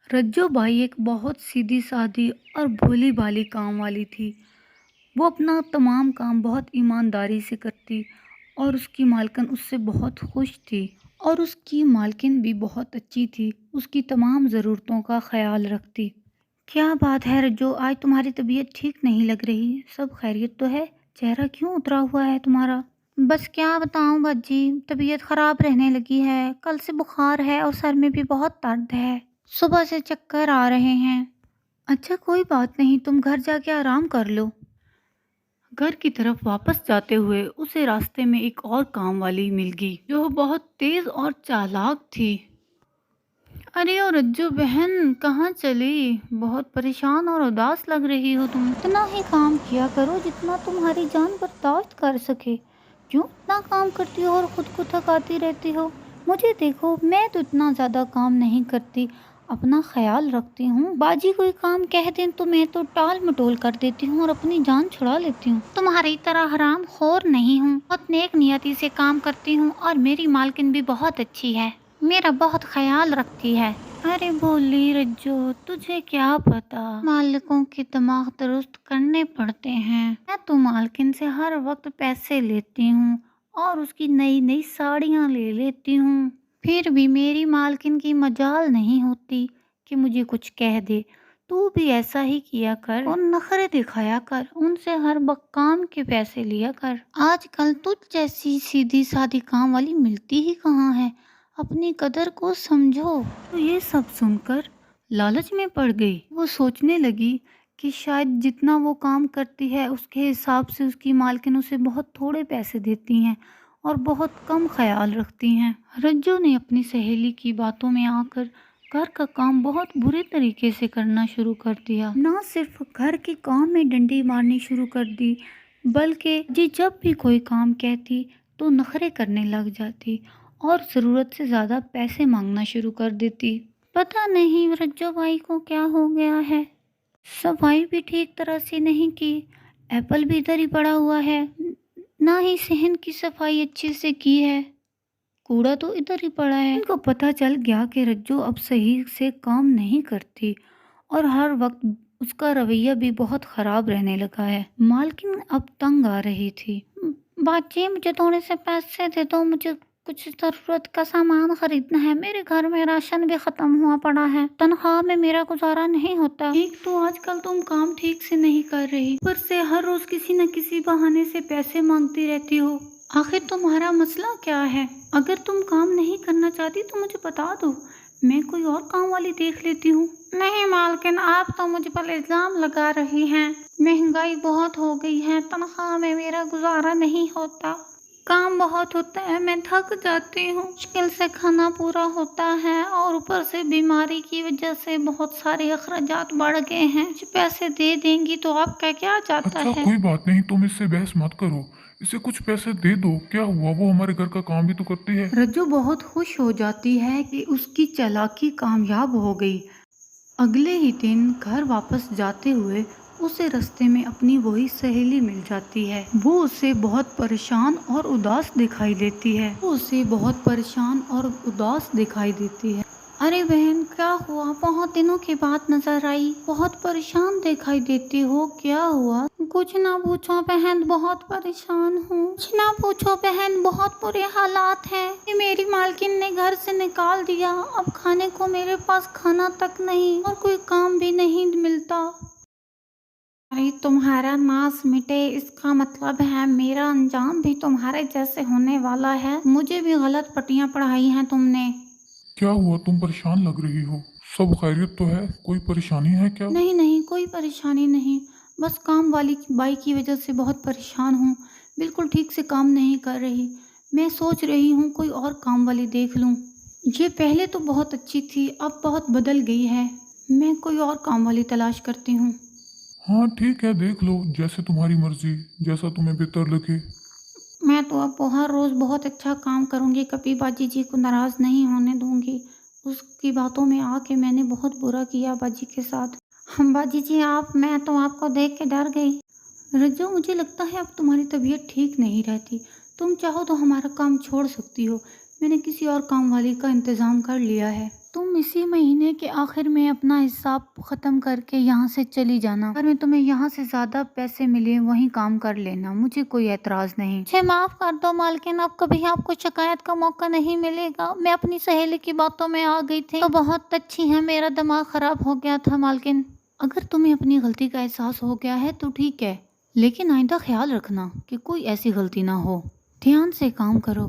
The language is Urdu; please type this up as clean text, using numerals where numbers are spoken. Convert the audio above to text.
رجو بائی ایک بہت سیدھی سادی اور بھولی بھالی کام والی تھی۔ وہ اپنا تمام کام بہت ایمانداری سے کرتی اور اس کی مالکن اس سے بہت خوش تھی، اور اس کی مالکن بھی بہت اچھی تھی، اس کی تمام ضرورتوں کا خیال رکھتی۔ کیا بات ہے رجو، آج تمہاری طبیعت ٹھیک نہیں لگ رہی، سب خیریت تو ہے؟ چہرہ کیوں اترا ہوا ہے تمہارا؟ بس کیا بتاؤں باجی، طبیعت خراب رہنے لگی ہے، کل سے بخار ہے اور سر میں بھی بہت درد ہے، صبح سے چکر آ رہے ہیں۔ اچھا کوئی بات نہیں، تم گھر جا کے آرام کر لو۔ گھر کی طرف واپس جاتے ہوئے اسے راستے میں ایک اور کام والی مل گئی جو بہت تیز اور چالاک تھی۔ ارے او رجو بہن، کہاں چلی؟ بہت پریشان اور اداس لگ رہی ہو تم۔ اتنا ہی کام کیا کرو جتنا تمہاری جان برداشت کر سکے، کیوں اتنا کام کرتی ہو اور خود کو تھکاتی رہتی ہو؟ مجھے دیکھو، میں تو اتنا زیادہ کام نہیں کرتی، اپنا خیال رکھتی ہوں۔ باجی کوئی کام کہہ دیں تو میں تو ٹال مٹول کر دیتی ہوں اور اپنی جان چھڑا لیتی ہوں۔ تمہاری طرح حرام خور نہیں ہوں، بہت نیک نیتی سے کام کرتی ہوں، اور میری مالکن بھی بہت اچھی ہے، میرا بہت خیال رکھتی ہے۔ ارے بولی رجو، تجھے کیا پتا، مالکوں کے دماغ درست کرنے پڑتے ہیں۔ میں تو مالکن سے ہر وقت پیسے لیتی ہوں اور اس کی نئی نئی ساڑیاں لے لیتی ہوں، پھر بھی میری مالکن کی مجال نہیں ہوتی کہ مجھے کچھ کہہ دے۔ تو بھی ایسا ہی کیا کر اور نخرے دکھایا کر، ان سے ہر وقت کام کے پیسے لیا کر۔ آج کل تجھ جیسی سیدھی سادی کام والی ملتی ہی کہاں ہے، اپنی قدر کو سمجھو۔ تو یہ سب سن کر لالچ میں پڑ گئی۔ وہ سوچنے لگی کہ شاید جتنا وہ کام کرتی ہے اس کے حساب سے اس کی مالکن اسے بہت تھوڑے پیسے دیتی ہیں اور بہت کم خیال رکھتی ہیں۔ رجو نے اپنی سہیلی کی باتوں میں آ کر گھر کا کام بہت برے طریقے سے کرنا شروع کر دیا۔ نہ صرف گھر کے کام میں ڈنڈی مارنی شروع کر دی، بلکہ جب بھی کوئی کام کہتی تو نخرے کرنے لگ جاتی اور ضرورت سے زیادہ پیسے مانگنا شروع کر دیتی۔ پتہ نہیں رجو بھائی کو کیا ہو گیا ہے، صفائی بھی ٹھیک طرح سے نہیں کی، ایپل بھی ادھر ہی پڑا ہوا ہے، نہ ہی صحن کی صفائی اچھے سے کی ہے، کوڑا تو ادھر ہی پڑا ہے۔ ان کو پتہ چل گیا کہ رجو اب صحیح سے کام نہیں کرتی اور ہر وقت اس کا رویہ بھی بہت خراب رہنے لگا ہے۔ مالکن اب تنگ آ رہی تھی۔ باجی مجھے تھوڑے سے پیسے دے دو، مجھے کچھ ضرورت کا سامان خریدنا ہے، میرے گھر میں راشن بھی ختم ہوا پڑا ہے، تنخواہ میں میرا گزارا نہیں ہوتا۔ ایک تو آج کل تم کام ٹھیک سے نہیں کر رہی، اوپر سے ہر روز کسی نہ کسی بہانے سے پیسے مانگتی رہتی ہو، آخر تمہارا مسئلہ کیا ہے؟ اگر تم کام نہیں کرنا چاہتی تو مجھے بتا دو، میں کوئی اور کام والی دیکھ لیتی ہوں۔ نہیں مالکن، آپ تو مجھ پر الزام لگا رہی ہیں، مہنگائی بہت ہو گئی ہے، تنخواہ میں میرا گزارا نہیں ہوتا، کام بہت ہوتا ہے، میں تھک جاتی ہوں، مشکل سے کھانا پورا ہوتا ہے، اور اوپر سے بیماری کی وجہ سے بہت سارے اخراجات بڑھ گئے ہیں، کچھ پیسے دے دیں گی تو آپ کا کیا جاتا ہے؟ اچھا کوئی بات نہیں، تم اس سے بحث مت کرو، اسے کچھ پیسے دے دو، کیا ہوا، وہ ہمارے گھر کا کام بھی تو کرتی ہے۔ رجو بہت خوش ہو جاتی ہے کہ اس کی چالاکی کامیاب ہو گئی۔ اگلے ہی دن گھر واپس جاتے ہوئے اسے رستے میں اپنی وہی سہیلی مل جاتی ہے۔ وہ اسے بہت پریشان اور اداس دکھائی دیتی ہے۔ ارے بہن کیا ہوا، بہت دنوں کے بعد نظر آئی، بہت پریشان دکھائی دیتی ہو، کیا ہوا؟ کچھ نہ پوچھو بہن، بہت پریشان ہوں۔ کچھ نہ پوچھو بہن، بہت برے حالات ہیں، میری مالکن نے گھر سے نکال دیا، اب کھانے کو میرے پاس کھانا تک نہیں اور کوئی کام بھی نہیں ملتا۔ ارے تمہارا ناز مٹے، اس کا مطلب ہے میرا انجام بھی تمہارے جیسے ہونے والا ہے، مجھے بھی غلط پٹیاں پڑھائی ہیں تم نے۔ کیا ہوا، تم پریشان لگ رہی ہو، سب خیریت تو ہے، کوئی پریشانی ہے کیا؟ نہیں نہیں، کوئی پریشانی نہیں، بس کام والی بائی کی وجہ سے بہت پریشان ہوں، بالکل ٹھیک سے کام نہیں کر رہی، میں سوچ رہی ہوں کوئی اور کام والی دیکھ لوں، یہ پہلے تو بہت اچھی تھی، اب بہت بدل گئی ہے، میں کوئی اور کام والی تلاش کرتی ہوں۔ ہاں ٹھیک ہے، دیکھ لو، جیسے تمہاری مرضی، جیسا تمہیں بہتر لگے۔ میں تو اب ہر روز بہت اچھا کام کروں گی، کبھی باجی جی کو ناراض نہیں ہونے دوں گی، اس کی باتوں میں آ کے میں نے بہت برا کیا باجی کے ساتھ۔ باجی جی میں تو آپ کو دیکھ کے ڈر گئی۔ رجو مجھے لگتا ہے اب تمہاری طبیعت ٹھیک نہیں رہتی، تم چاہو تو ہمارا کام چھوڑ سکتی ہو، میں نے کسی اور کام والی کا انتظام کر لیا ہے۔ تم اسی مہینے کے آخر میں اپنا حساب ختم کر کے یہاں سے چلی جانا۔ اگر میں تمہیں یہاں سے زیادہ پیسے ملے وہیں کام کر لینا، مجھے کوئی اعتراض نہیں۔ مجھے معاف کر دو مالکن، اب کبھی آپ کو شکایت کا موقع نہیں ملے گا۔ میں اپنی سہیلی کی باتوں میں آ گئی تھی تو بہت اچھی ہے، میرا دماغ خراب ہو گیا تھا مالکن۔ اگر تمہیں اپنی غلطی کا احساس ہو گیا ہے تو ٹھیک ہے، لیکن آئندہ خیال رکھنا کہ کوئی ایسی غلطی نہ ہو۔ دھیان سے کام کرو۔